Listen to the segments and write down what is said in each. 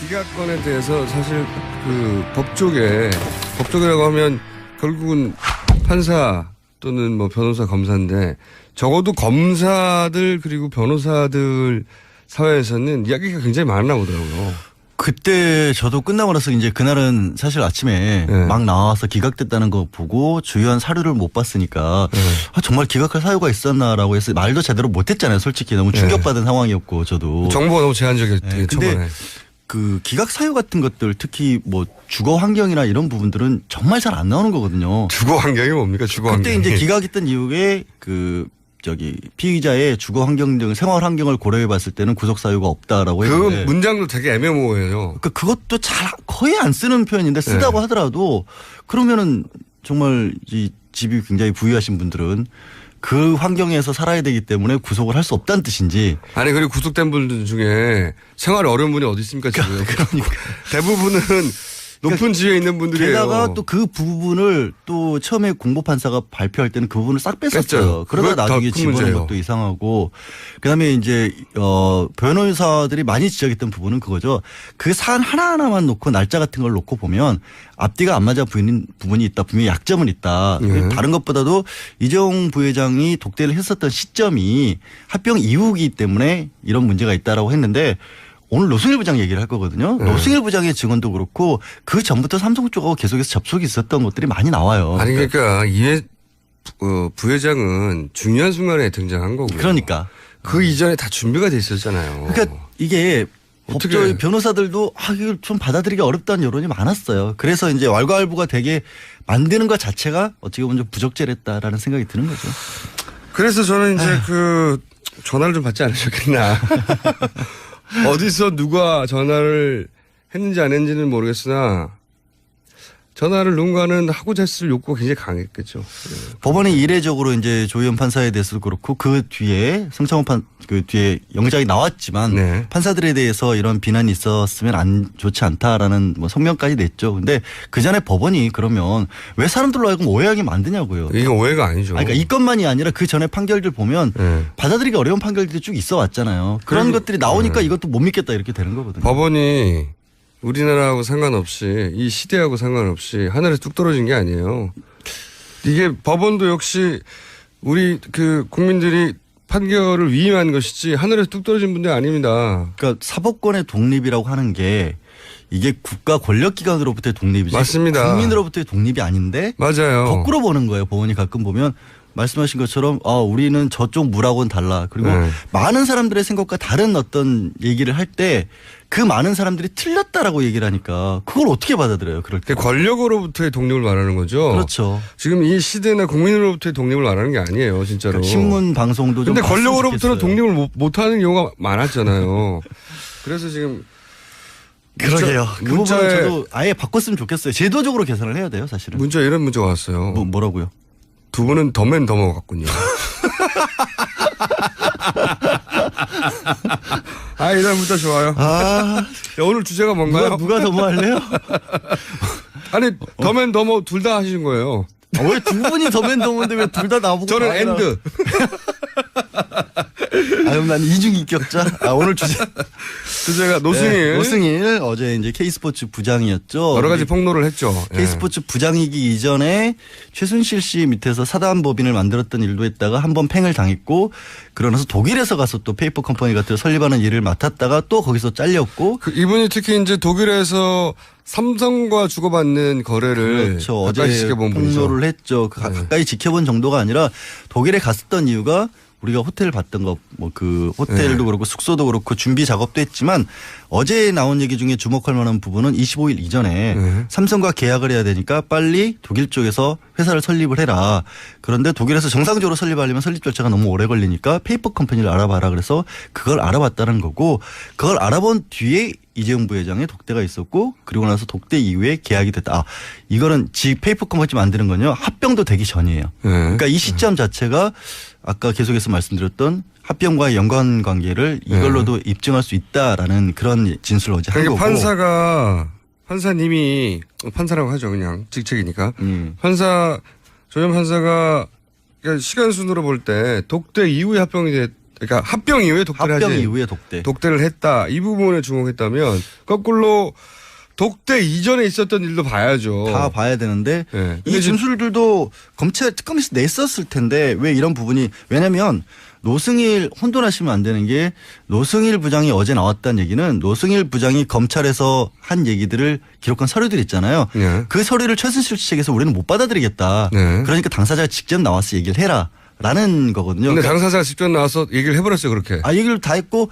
기각건에 대해서 사실 그 법조계라고 하면 결국은 판사 또는 뭐 변호사, 검사인데 적어도 검사들 그리고 변호사들 사회에서는 이야기가 굉장히 많나 보더라고요. 그때 저도 끝나고 나서 이제 그날은 사실 아침에 네. 막 나와서 기각됐다는 거 보고 주요한 사료를 못 봤으니까 아, 정말 기각할 사유가 있었나라고 해서 말도 제대로 못 했잖아요. 솔직히 너무 충격받은 상황이었고 저도. 정보가 너무 제한적이었죠. 네. 근데 그 기각 사유 같은 것들 특히 뭐 주거 환경이나 이런 부분들은 정말 잘 안 나오는 거거든요. 주거 환경이 뭡니까? 주거 그때 환경이. 이제 기각했던 이후에 피의자의 주거 환경 등 생활 환경을 고려해 봤을 때는 구속 사유가 없다라고 그 했는데 문장도 되게 애매모호해요. 그러니까 그것도 잘 거의 안 쓰는 표현인데 쓰다고 네. 하더라도 그러면은 정말 이 집이 굉장히 부유하신 분들은 그 환경에서 살아야 되기 때문에 구속을 할 수 없다는 뜻인지. 아니 그리고 구속된 분들 중에 생활이 어려운 분이 어디 있습니까 지금. 그러니까. 대부분은 높은 지위에 있는 분들이에요. 게다가 또 그 부분을 또 처음에 공보판사가 발표할 때는 그 부분을 싹 뺐었어요. 뺐죠. 그러다 그거 나중에 더 큰 집어넣은 문제예요. 것도 이상하고 그다음에 이제 변호사들이 많이 지적했던 부분은 그거죠. 그 사안 하나하나만 놓고 날짜 같은 걸 놓고 보면 앞뒤가 안 맞아 보이는 부분이 있다. 분명히 약점은 있다. 다른 것보다도 이재용 부회장이 독대를 했었던 시점이 합병 이후이기 때문에 이런 문제가 있다라고 했는데 오늘 노승일 부장 얘기를 할 거거든요. 노승일 부장의 증언도 그렇고 그 전부터 삼성 쪽하고 계속해서 접촉이 있었던 것들이 많이 나와요. 아니 그러니까 이해 부회장은 중요한 순간에 등장한 거고요. 그러니까. 그 이전에 다 준비가 돼 있었잖아요. 그러니까 이게 어떻게. 법조 변호사들도 이걸 좀 받아들이기 어렵다는 여론이 많았어요. 그래서 이제 왈가왈부가 되게 만드는 것 자체가 어떻게 보면 좀 부적절했다라는 생각이 드는 거죠. 그래서 저는 이제 그 전화를 좀 받지 않으셨겠나. 어디서 누가 전화를 했는지 안 했는지는 모르겠으나 전화를 누군가는 하고자 했을 욕구가 굉장히 강했겠죠. 법원이 이례적으로 이제 조희연 판사에 대해서도 그렇고 그 뒤에 성창호 그 뒤에 영장이 나왔지만 네. 판사들에 대해서 이런 비난이 있었으면 좋지 않다라는 뭐 성명까지 냈죠. 근데 그 전에 법원이 그러면 왜 사람들로 하여금 오해하게 만드냐고요. 이게 오해가 아니죠. 그러니까 이 건만이 아니라 그 전에 판결들 보면 네. 받아들이기 어려운 판결들이 쭉 있어 왔잖아요. 그런 것들이 나오니까 이것도 못 믿겠다 이렇게 되는 거거든요. 법원이 우리나라하고 상관없이 이 시대하고 상관없이 하늘에서 뚝 떨어진 게 아니에요. 이게 법원도 역시 우리 그 국민들이 판결을 위임한 것이지 하늘에서 뚝 떨어진 분들 아닙니다. 그러니까 사법권의 독립이라고 하는 게 이게 국가 권력기관으로부터의 독립이지. 맞습니다. 국민으로부터의 독립이 아닌데 맞아요. 거꾸로 보는 거예요. 법원이 가끔 보면 말씀하신 것처럼 우리는 저쪽 무라고는 달라. 그리고 많은 사람들의 생각과 다른 어떤 얘기를 할 때 그 많은 사람들이 틀렸다라고 얘기를 하니까 그걸 어떻게 받아들여요? 그럴 때. 권력으로부터의 독립을 말하는 거죠. 그렇죠. 지금 이 시대나 국민으로부터의 독립을 말하는 게 아니에요. 진짜로. 그러니까 신문 방송도 좀. 근데 권력으로부터는 좋겠어요. 독립을 못하는 경우가 많았잖아요. 그래서 지금. 그러게요. 그 부분은 문자에 저도 아예 바꿨으면 좋겠어요. 제도적으로 계산을 해야 돼요, 사실은. 문자 이런 문자가 왔어요. 뭐라고요? 두 분은 더맨 더머 같군요. 이런 문자 좋아요. 야, 오늘 주제가 뭔가요? 누가 더 뭐 할래요? 아니, 더맨 더머 둘 다 하신 거예요. 왜 두 분이 더맨 더머인데 왜 둘 다 나보고. 저는 엔드. 그럼 난 이중인격자. 오늘 주제가 노승일. 네, 노승일 어제 이제 K스포츠 부장이었죠. 여러 가지 폭로를 했죠. K스포츠 부장이기 이전에 최순실 씨 밑에서 사단법인을 만들었던 일도 했다가 한 번 팽을 당했고 그러나서 독일에서 가서 또 페이퍼 컴퍼니 같은 거 설립하는 일을 맡았다가 또 거기서 잘렸고. 이분이 특히 이제 독일에서 삼성과 주고받는 거래를 그렇죠. 가까이 어제 지켜본 분이죠. 폭로를 했죠. 가까이 지켜본 정도가 아니라 독일에 갔었던 이유가 우리가 호텔 봤던 거 뭐 그 호텔도 그렇고 숙소도 그렇고 준비 작업도 했지만 어제 나온 얘기 중에 주목할 만한 부분은 25일 이전에 삼성과 계약을 해야 되니까 빨리 독일 쪽에서 회사를 설립을 해라. 그런데 독일에서 정상적으로 설립하려면 설립 절차가 너무 오래 걸리니까 페이퍼 컴퍼니를 알아봐라. 그래서 그걸 알아봤다는 거고 그걸 알아본 뒤에 이재용 부회장의 독대가 있었고 그리고 나서 독대 이후에 계약이 됐다. 이거는 페이퍼 컴퍼니 만드는 건요. 합병도 되기 전이에요. 그러니까 이 시점 자체가 아까 계속해서 말씀드렸던 합병과의 연관관계를 이걸로도 입증할 수 있다라는 그런 진술을 어제 한 거고. 판사님이 판사라고 하죠. 그냥 직책이니까. 조현 판사가 그러니까 시간 순으로 볼 때 독대 이후에 합병이 그러니까 합병 이후에 독대를 합병 하지. 이후에 독대. 독대를 했다. 이 부분에 주목했다면 거꾸로 독대 이전에 있었던 일도 봐야죠. 다 봐야 되는데 네. 이 진술들도 검찰 특검에서 냈었을 텐데 왜 이런 부분이 왜냐하면 노승일 혼돈하시면 안 되는 게 노승일 부장이 어제 나왔다는 얘기는 노승일 부장이 검찰에서 한 얘기들을 기록한 서류들 있잖아요. 네. 그 서류를 최순실 측에서 우리는 못 받아들이겠다. 네. 그러니까 당사자가 직접 나와서 얘기를 해라라는 거거든요. 근데 그러니까 당사자가 직접 나와서 얘기를 해버렸어요. 그렇게. 얘기를 다 했고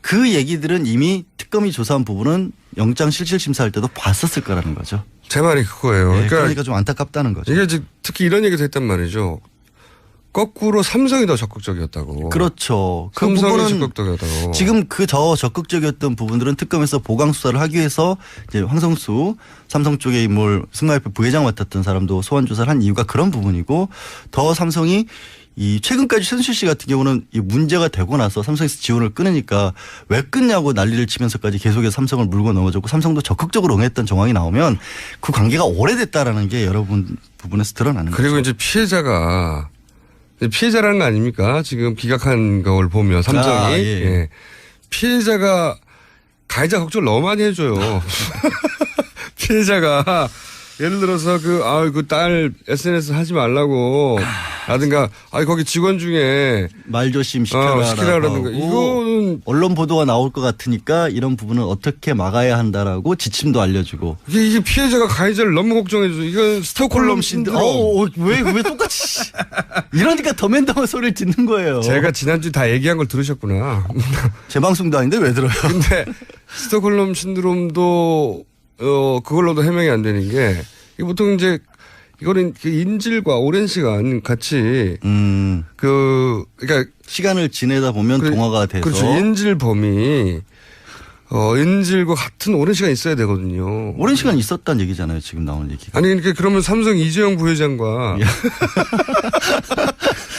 그 얘기들은 이미 특검이 조사한 부분은 영장 실질 심사할 때도 봤었을 거라는 거죠. 제 말이 그거예요. 네, 그러니까 그러니까 좀 안타깝다는 거죠. 이게 특히 이런 얘기도 했단 말이죠. 거꾸로 삼성이 더 적극적이었다고. 그렇죠. 그 삼성이 부분은 적극적이었다고. 지금 그 더 적극적이었던 부분들은 특검에서 보강 수사를 하기 위해서 이제 황성수 삼성 쪽의 인물 승마협회 부회장 맡았던 사람도 소환 조사를 한 이유가 그런 부분이고 더 삼성이 이 최근까지 최순실 씨 같은 경우는 이 문제가 되고 나서 삼성에서 지원을 끊으니까 왜 끊냐고 난리를 치면서까지 계속해서 삼성을 물고 넘어졌고 삼성도 적극적으로 응했던 정황이 나오면 그 관계가 오래됐다라는 게 여러 부분에서 드러나는 거죠. 그리고 이제 피해자라는 거 아닙니까? 지금 기각한 걸 보면 삼성이. 예. 예. 피해자가 가해자 걱정을 너무 많이 해줘요. 피해자가 예를 들어서 그 딸 SNS 하지 말라고 라든가 거기 직원 중에 말 조심 시키라라든가 이거는 언론 보도가 나올 것 같으니까 이런 부분은 어떻게 막아야 한다라고 지침도 알려주고 이게 피해자가 가해자를 너무 걱정해줘. 이건 스톡홀름 신드롬. 왜 똑같이 이러니까 더맨더맨 소리를 듣는 거예요. 제가 지난주 다 얘기한 걸 들으셨구나. 제 방송도 아닌데 왜 들어요? 근데 스톡홀름 신드롬도 그걸로도 해명이 안 되는 게 이게 보통 이제 이거는 그 인질과 오랜 시간 같이 그러니까 시간을 지내다 보면 동화가 돼서 그렇죠. 인질범이 인질과 같은 오랜 시간 있어야 되거든요. 오랜 시간 있었다는 얘기잖아요. 지금 나오는 얘기가. 아니 그러니까 그러면 삼성 이재용 부회장과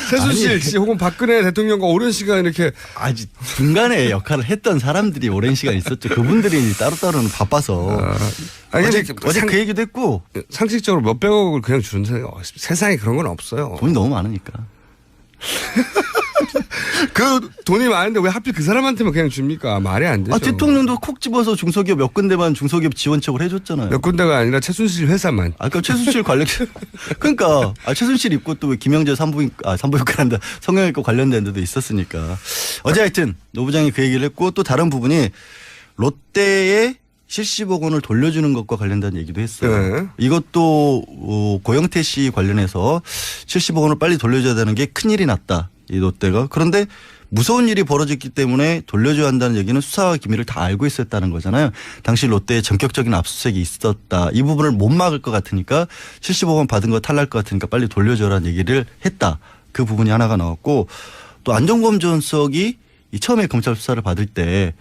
최순실 씨 혹은 박근혜 대통령과 오랜 시간 이렇게 아직 중간에 역할을 했던 사람들이 오랜 시간 있었죠. 그분들이 따로따로는 바빠서. 어제 그 얘기도 했고. 상식적으로 몇백억을 그냥 주는 세상에 그런 건 없어요. 돈이 너무 많으니까. 그 돈이 많은데 왜 하필 그 사람한테만 그냥 줍니까? 말이 안 되죠. 대통령도 콕 집어서 중소기업 몇 군데만 중소기업 지원책을 해줬잖아요. 몇 군데가 아니라 최순실 회사만. 그러니까 최순실 관련 그러니까 최순실 있고 또 김영재 산부인과란다 성형외과 관련된 데도 있었으니까. 어제 하여튼 노 부장이 그 얘기를 했고 또 다른 부분이 롯데의 실시복 원을 돌려주는 것과 관련된 얘기도 했어요. 네. 이것도 고영태 씨 관련해서 70억 원을 빨리 돌려줘야 되는 게 큰일이 났다. 이 롯데가. 그런데 무서운 일이 벌어졌기 때문에 돌려줘야 한다는 얘기는 수사 기밀을 다 알고 있었다는 거잖아요. 당시 롯데에 전격적인 압수수색이 있었다. 이 부분을 못 막을 것 같으니까 70억 원 받은 거 탈날 것 같으니까 빨리 돌려줘라는 얘기를 했다. 그 부분이 하나가 나왔고 또 안종범 전 수석이 처음에 검찰 수사를 받을 때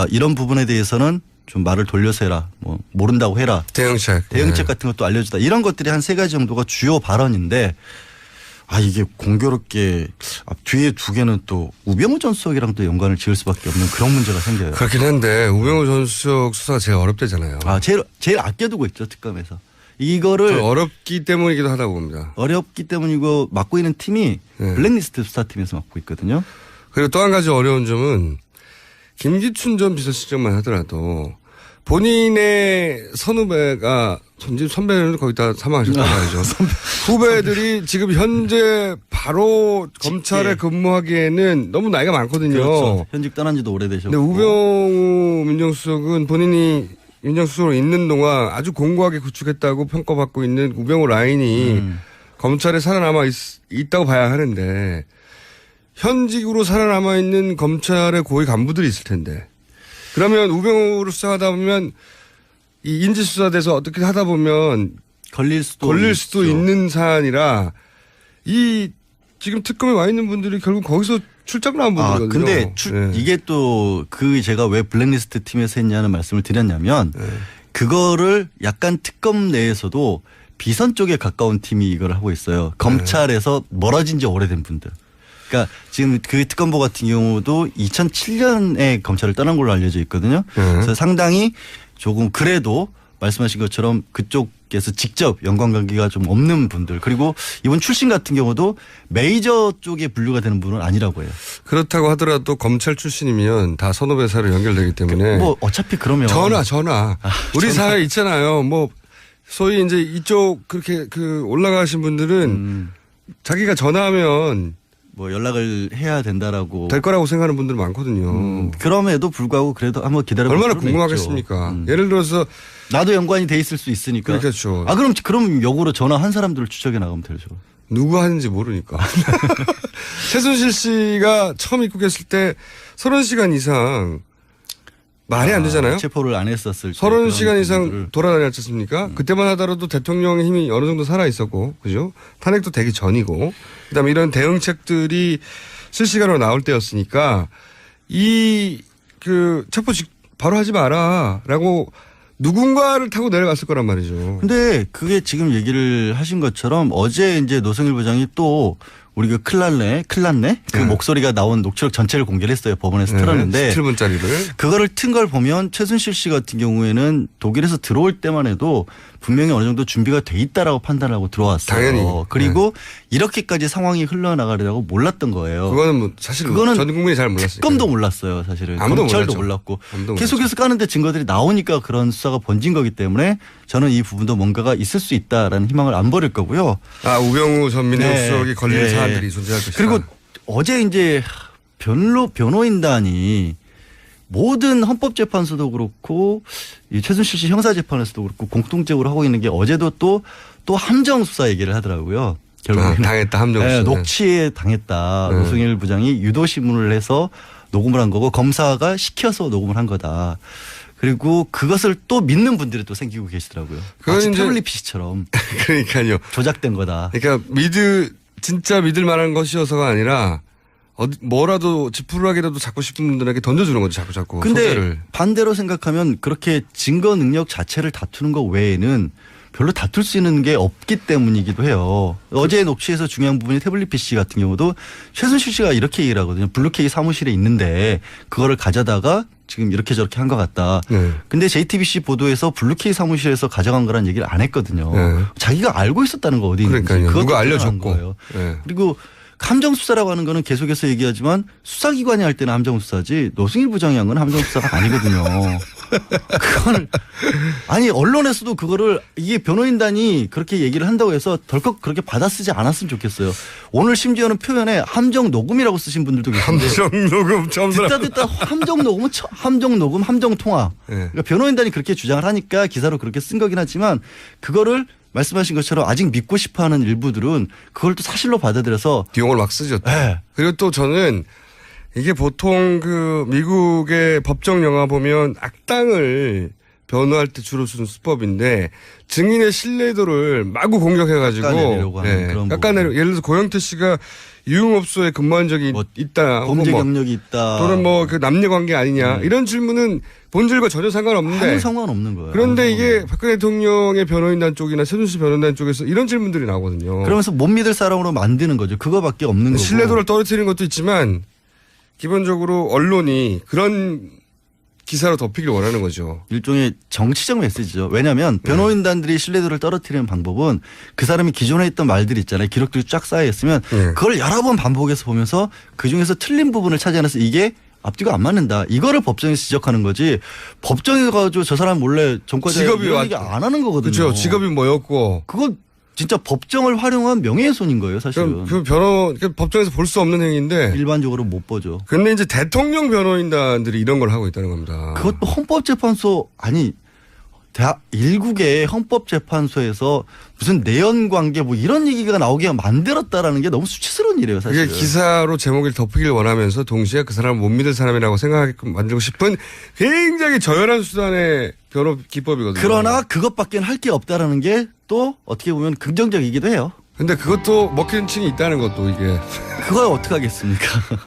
이런 부분에 대해서는 좀 말을 돌려서 해라. 뭐 모른다고 해라. 대응책 같은 것도 알려주다. 이런 것들이 한 세 가지 정도가 주요 발언인데 이게 공교롭게 뒤에 두 개는 또 우병우 전 수석이랑 또 연관을 지을 수밖에 없는 그런 문제가 생겨요. 그렇긴 한데 우병우 전 수석 수사가 제일 어렵대잖아요. 제일 아껴두고 있죠. 특검에서. 이거를 어렵기 때문이기도 하다고 봅니다. 어렵기 때문이고 맡고 있는 팀이 블랙리스트 수사팀에서 맡고 있거든요. 그리고 또 한 가지 어려운 점은 김기춘 전 비서실장만 하더라도 본인의 선후배가 선배는 거의 다 사망하셨단 말이죠. 후배들이 지금 현재 바로 검찰에 근무하기에는 너무 나이가 많거든요. 그렇죠. 현직 떠난 지도 오래되셨고. 근데 우병우 민정수석은 본인이 민정수석으로 있는 동안 아주 공고하게 구축했다고 평가받고 있는 우병우 라인이 검찰에 살아남아 있다고 봐야 하는데 현직으로 살아남아 있는 검찰의 고위 간부들이 있을 텐데 그러면 우병우를 수사하다 보면 이 인지수사돼서 어떻게 하다 보면 걸릴 수도 있는 사안이라 이 지금 특검에 와 있는 분들이 결국 거기서 출장 나온 분들이거든요. 근데 이게 또 제가 왜 블랙리스트 팀에서 했냐는 말씀을 드렸냐면 그거를 약간 특검 내에서도 비선 쪽에 가까운 팀이 이걸 하고 있어요. 검찰에서 멀어진 지 오래된 분들. 그러니까 지금 그 특검보 같은 경우도 2007년에 검찰을 떠난 걸로 알려져 있거든요. 그래서 상당히 조금 그래도 말씀하신 것처럼 그쪽에서 직접 연관관계가 좀 없는 분들 그리고 이번 출신 같은 경우도 메이저 쪽에 분류가 되는 분은 아니라고 해요. 그렇다고 하더라도 검찰 출신이면 다 선후배사로 연결되기 때문에 뭐 어차피 그러면 전화. 우리 사회 있잖아요. 뭐 소위 이제 이쪽 그렇게 그 올라가신 분들은 자기가 전화하면 뭐 연락을 해야 된다라고 될 거라고 생각하는 분들 많거든요. 그럼에도 불구하고 그래도 한번 기다려볼 얼마나 필요는 궁금하겠습니까? 있죠. 예를 들어서 나도 연관이 돼 있을 수 있으니까. 그렇죠. 아 그럼 역으로 전화한 사람들을 추적해 나가면 되죠. 누구 하는지 모르니까. 최순실 씨가 처음 입국했을 때 30시간 이상 말이 안 되잖아요. 체포를 안 했었을 때 30시간 이상 분들을. 돌아다녔지 않습니까? 그때만 하더라도 대통령의 힘이 어느 정도 살아있었고, 그죠? 탄핵도 되기 전이고, 그 다음에 이런 대응책들이 실시간으로 나올 때였으니까, 체포 바로 하지 마라, 라고 누군가를 타고 내려갔을 거란 말이죠. 근데 그게 지금 얘기를 하신 것처럼 어제 이제 노승일 부장이 또 우리가 큰일 났네? 그 목소리가 나온 녹취록 전체를 공개를 했어요. 법원에서 틀었는데. 17분짜리를. 그거를 튼 걸 보면 최순실 씨 같은 경우에는 독일에서 들어올 때만 해도 분명히 어느 정도 준비가 돼 있다라고 판단하고 들어왔어요. 당연히. 그리고 이렇게까지 상황이 흘러나가리라고 몰랐던 거예요. 그거는 뭐 사실 그거는 전 국민이 잘 몰랐어요. 특검도 몰랐어요, 사실은. 아무도 검찰도 몰랐죠. 몰랐고. 아무도 계속해서 까는데 증거들이 나오니까 그런 수사가 번진 거기 때문에 저는 이 부분도 뭔가가 있을 수 있다라는 희망을 안 버릴 거고요. 우병우 전 민정수석이 네. 걸릴 네. 사안들이 존재할 것이다. 그리고 어제 이제 변호인단이 모든 헌법재판소도 그렇고 이 최순실 씨 형사재판에서도 그렇고 공통적으로 하고 있는 게 어제도 또 함정 수사 얘기를 하더라고요. 결국에 당했다 함정 수사. 녹취에 당했다. 노승일 부장이 유도 신문을 해서 녹음을 한 거고 검사가 시켜서 녹음을 한 거다. 그리고 그것을 또 믿는 분들이 또 생기고 계시더라고요. 마치 태블릿 PC처럼 그러니까요. 조작된 거다. 그러니까 진짜 믿을 만한 것이어서가 아니라 뭐라도 지푸라기라도 잡고 싶은 분들에게 던져주는 거죠. 자꾸. 근데 소재를. 반대로 생각하면 그렇게 증거 능력 자체를 다투는 것 외에는 별로 다툴 수 있는 게 없기 때문이기도 해요. 어제 녹취에서 중요한 부분이 태블릿 PC 같은 경우도 최순실 씨가 이렇게 얘기를 하거든요. 블루케이 사무실에 있는데 그거를 가져다가 지금 이렇게 저렇게 한 것 같다. 네. 근데 JTBC 보도에서 블루케이 사무실에서 가져간 거라는 얘기를 안 했거든요. 네. 자기가 알고 있었다는 거 어디 있는지. 그러니까요. 그것도 누가 드러난 알려줬고. 거예요. 네. 그리고 함정 수사라고 하는 거는 계속해서 얘기하지만 수사기관이 할 때는 함정 수사지 노승일 부장이 한 건 함정 수사가 아니거든요. 그거는 아니 언론에서도 그거를 이게 변호인단이 그렇게 얘기를 한다고 해서 덜컥 그렇게 받아쓰지 않았으면 좋겠어요. 오늘 심지어는 표현에 함정 녹음이라고 쓰신 분들도 계신데 함정 녹음 처음 듣다 함정 녹음은 함정 녹음 함정 통화. 네. 그러니까 변호인단이 그렇게 주장을 하니까 기사로 그렇게 쓴 거긴 하지만 그거를 말씀하신 것처럼 아직 믿고 싶어하는 일부들은 그걸 또 사실로 받아들여서 용어를 막 쓰죠. 네. 그리고 또 저는 이게 보통 그 미국의 법정 영화 보면 악당을 변호할 때 주로 쓰는 수법인데 증인의 신뢰도를 마구 공격해가지고 깎아내리려고 하는 그런 깎아내려. 예를 들어서 고영태 씨가 유흥업소에 근무한 적이 있다. 범죄 혹은 경력이 있다. 또는 뭐 그 남녀관계 아니냐 이런 질문은 본질과 전혀 상관없는데 아무 상관없는 거예요. 그런데 이게 박근혜 대통령의 변호인단 쪽이나 최순실 변호인단 쪽에서 이런 질문들이 나오거든요. 그러면서 못 믿을 사람으로 만드는 거죠. 그거밖에 없는 거고. 신뢰도를 떨어뜨리는 것도 있지만 기본적으로 언론이 그런 기사로 덮이길 원하는 거죠. 일종의 정치적 메시지죠. 왜냐하면 변호인단들이 신뢰도를 떨어뜨리는 방법은 그 사람이 기존에 했던 말들이 있잖아요. 기록들이 쫙 쌓여 있으면 그걸 여러 번 반복해서 보면서 그중에서 틀린 부분을 찾아내서 이게 앞뒤가 안 맞는다. 이거를 법정에서 지적하는 거지. 법정에 가지고 저 사람 몰래 전과자 직업이 이런 얘기 안 하는 거거든요. 그렇죠. 직업이 뭐였고. 그거 진짜 법정을 활용한 명예훼손인 거예요, 사실은. 그 법정에서 볼 수 없는 행위인데. 일반적으로 못 보죠. 근데 이제 대통령 변호인단들이 이런 걸 하고 있다는 겁니다. 그것도 헌법재판소 아니 일국의 헌법재판소에서 무슨 내연관계 뭐 이런 얘기가 나오게 만들었다라는 게 너무 수치스러운 일이에요, 사실. 그게 기사로 제목을 덮이길 원하면서 동시에 그 사람을 못 믿을 사람이라고 생각하게끔 만들고 싶은 굉장히 저열한 수단의 변호 기법이거든요. 그러나 그것밖에 할 게 없다라는 게 또 어떻게 보면 긍정적이기도 해요. 근데 그것도 먹히는 층이 있다는 것도 이게. 그걸 어떻게 하겠습니까?